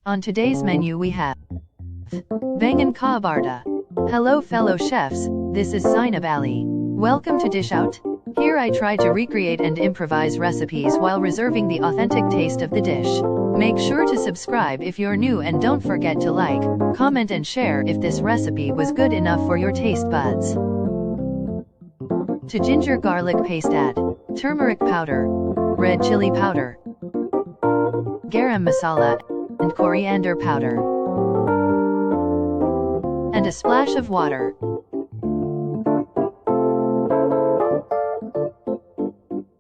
On today's menu we have Baigan ka Bharta. Hello fellow chefs, this is Zainab Ali. Welcome to Dish Out. Here I try to recreate and improvise recipes while reserving the authentic taste of the dish. Make sure to subscribe if you're new and don't forget to like, comment and share if this recipe was good enough for your taste buds. To ginger garlic paste add turmeric powder, red chili powder, garam masala, and coriander powder, and a splash of water.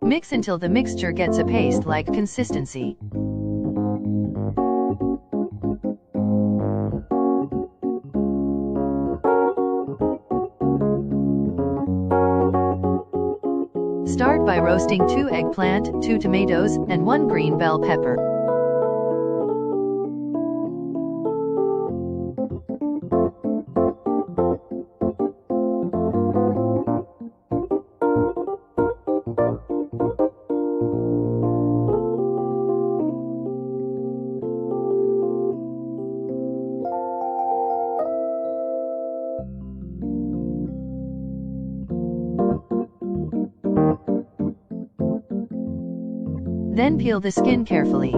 Mix until the mixture gets a paste-like consistency. Start by roasting 2 eggplant, 2 tomatoes, and 1 green bell pepper. Then peel the skin carefully.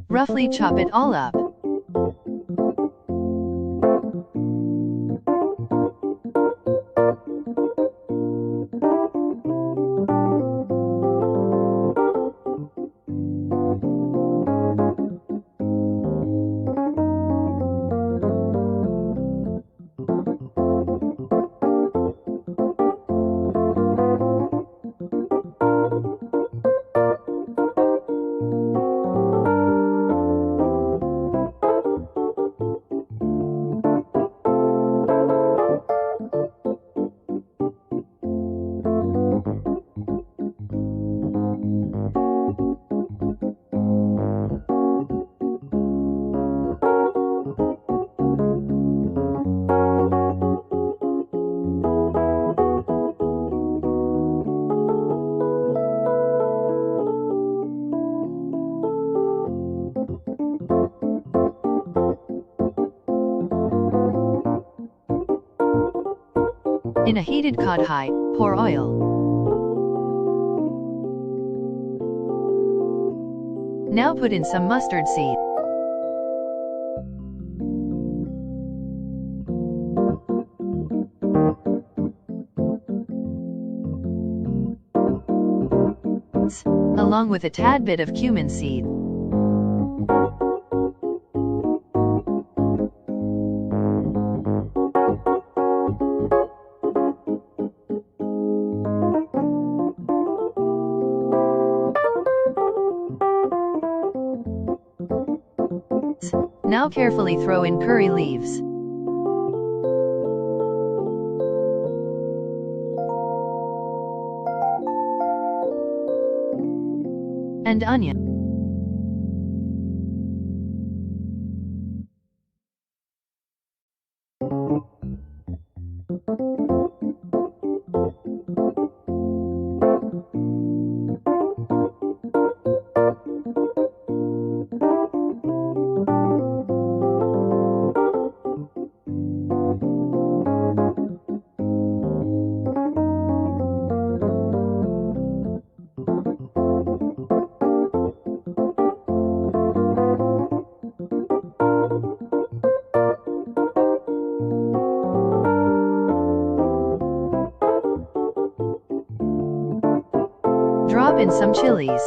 Roughly chop it all up. In a heated kadhai, pour oil. Now put in some mustard seed. Along with a tad bit of cumin seed. Now carefully throw in curry leaves. And onion. Drop in some chilies.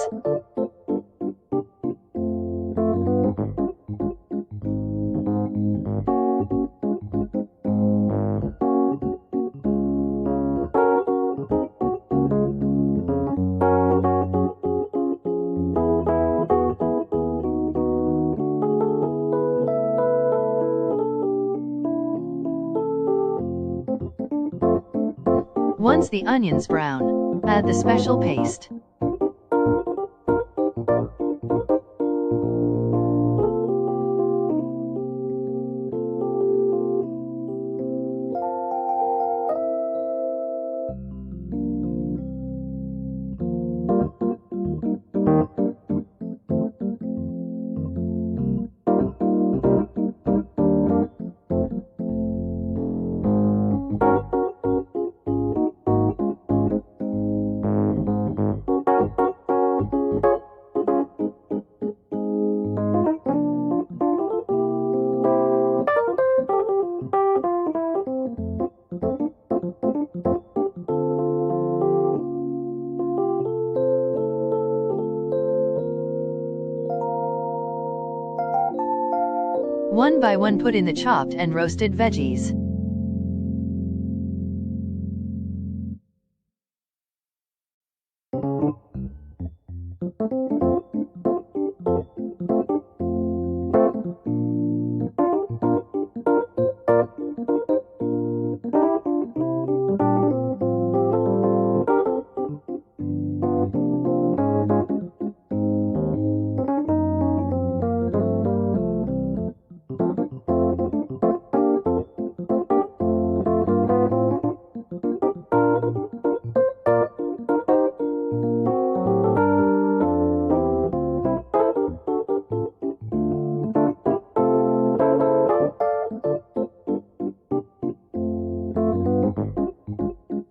Once the onions brown, add the special paste. One by one put in the chopped and roasted veggies.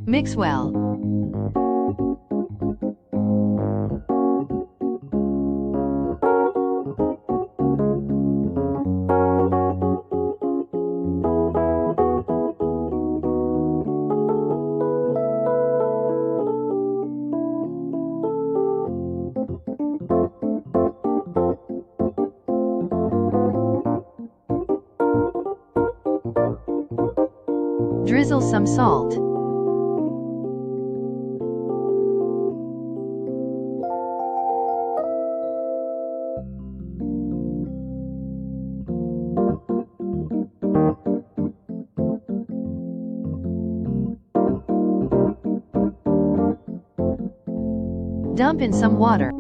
Mix well. Drizzle some salt. Dump in some water.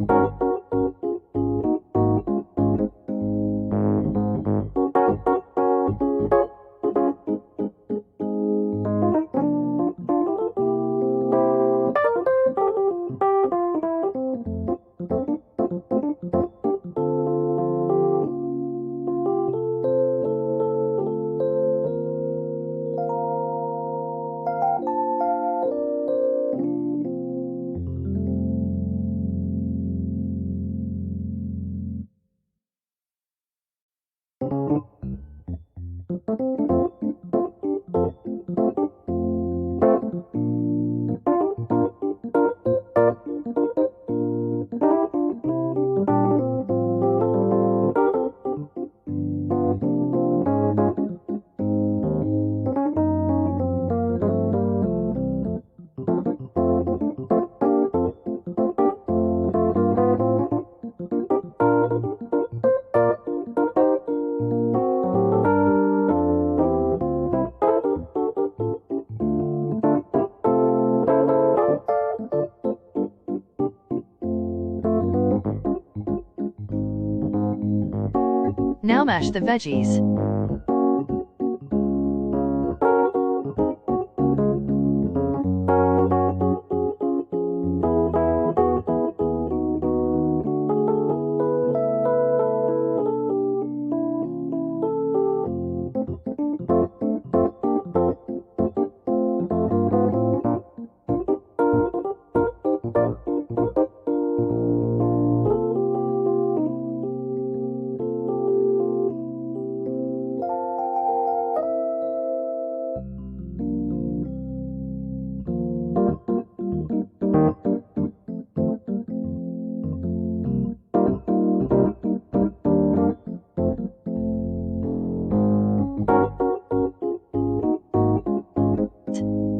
Now mash the veggies.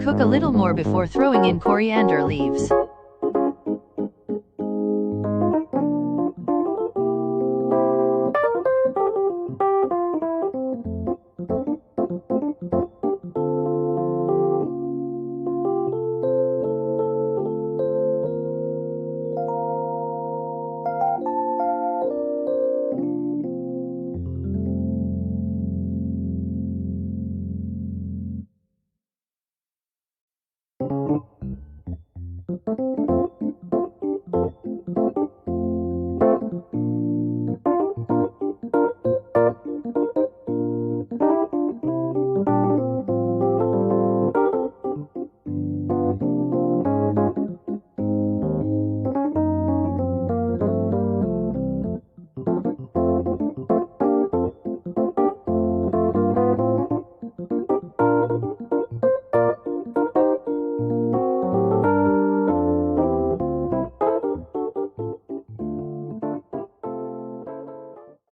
Cook a little more before throwing in coriander leaves.